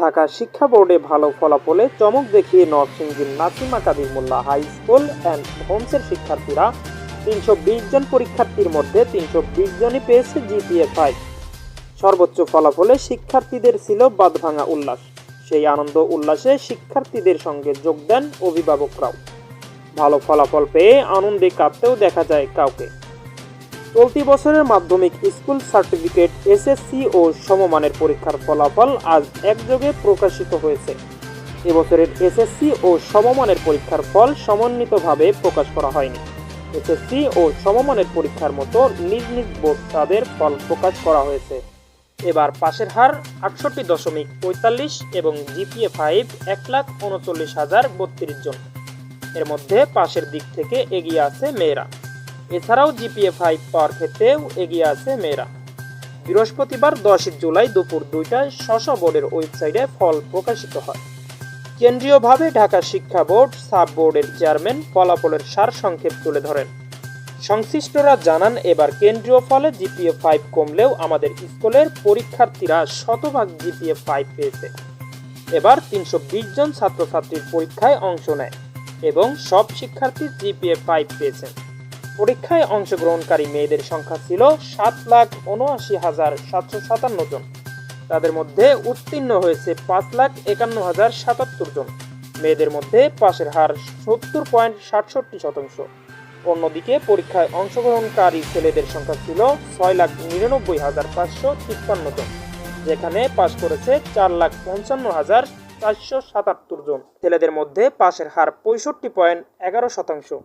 ঢাকা শিক্ষা বোর্ডে ভালো ফলাফলে চমক দেখিয়ে নরসিংদীর নাসিমা কাদির মোল্লা হাই স্কুল অ্যান্ড হোমসের শিক্ষার্থীরা ৩২০ জন পরীক্ষার্থীর মধ্যে ৩২০ জনই পেয়েছে জিপিএ 5। সর্বোচ্চ ফলাফলে শিক্ষার্থীদের ছিল বাঁধভাঙা উল্লাস। সেই আনন্দ উল্লাসে শিক্ষার্থীদের সঙ্গে যোগ দেন অভিভাবকরাও। ভালো ফলাফল পেয়ে আনন্দে কাঁদতেও দেখা যায় কাউকে। চলতি বছরের মাধ্যমিক স্কুল সার্টিফিকেট, এসএসসি ও সমমানের পরীক্ষার ফলাফল আজ একযোগে প্রকাশিত হয়েছে। এবছরের এসএসসি ও সমমানের পরীক্ষার ফল সমন্বিতভাবে প্রকাশ করা হয়নি। এসএসসি ও সমমানের পরীক্ষার মতো নিজ নিজ বোর্ড তাদের ফল প্রকাশ করা হয়েছে। এবার পাশের হার ৬৮.৪৫ এবং জিপিএ 5 ১,৩৯,০৩২ জন। এর মধ্যে পাশের দিক থেকে এগিয়ে আছে মেয়েরা। এছাড়াও জিপিএ 5 পাওয়ার ক্ষেত্রেও এগিয়ে আছে মেয়েরা। বৃহস্পতিবার 10 জুলাই দুপুর 2টায় স্ব বোর্ডের ওয়েবসাইটে ফল প্রকাশিত হয়। কেন্দ্রীয়ভাবে ঢাকা শিক্ষা বোর্ড সাব বোর্ডের চেয়ারম্যান ফলাফলের সারসংক্ষেপ তুলে ধরেন। সংশ্লিষ্টরা জানান, এবার কেন্দ্রীয় ফলে জিপিএ 5 কমলেও আমাদের স্কুলের পরীক্ষার্থীরা শতভাগ জিপিএ 5 পেয়েছে। এবার 320 জন ছাত্রছাত্রীর পরীক্ষায় অংশ নেয় এবং সব শিক্ষার্থী জিপিএ 5 পেয়েছেন। পরীক্ষায় অংশগ্রহণকারী মেয়েদের সংখ্যা ছিল 7,79,757 জন। তাদের মধ্যে উত্তীর্ণ হয়েছে 5,51,077 জন। মেয়েদের মধ্যে পাশের হার 70.67%। অন্যদিকে পরীক্ষায় অংশগ্রহণকারী ছেলেদের সংখ্যা ছিল 6,99,553 জন, যেখানে পাশ করেছে 4,55,477 জন। ছেলেদের মধ্যে পাশের হার 65.11%।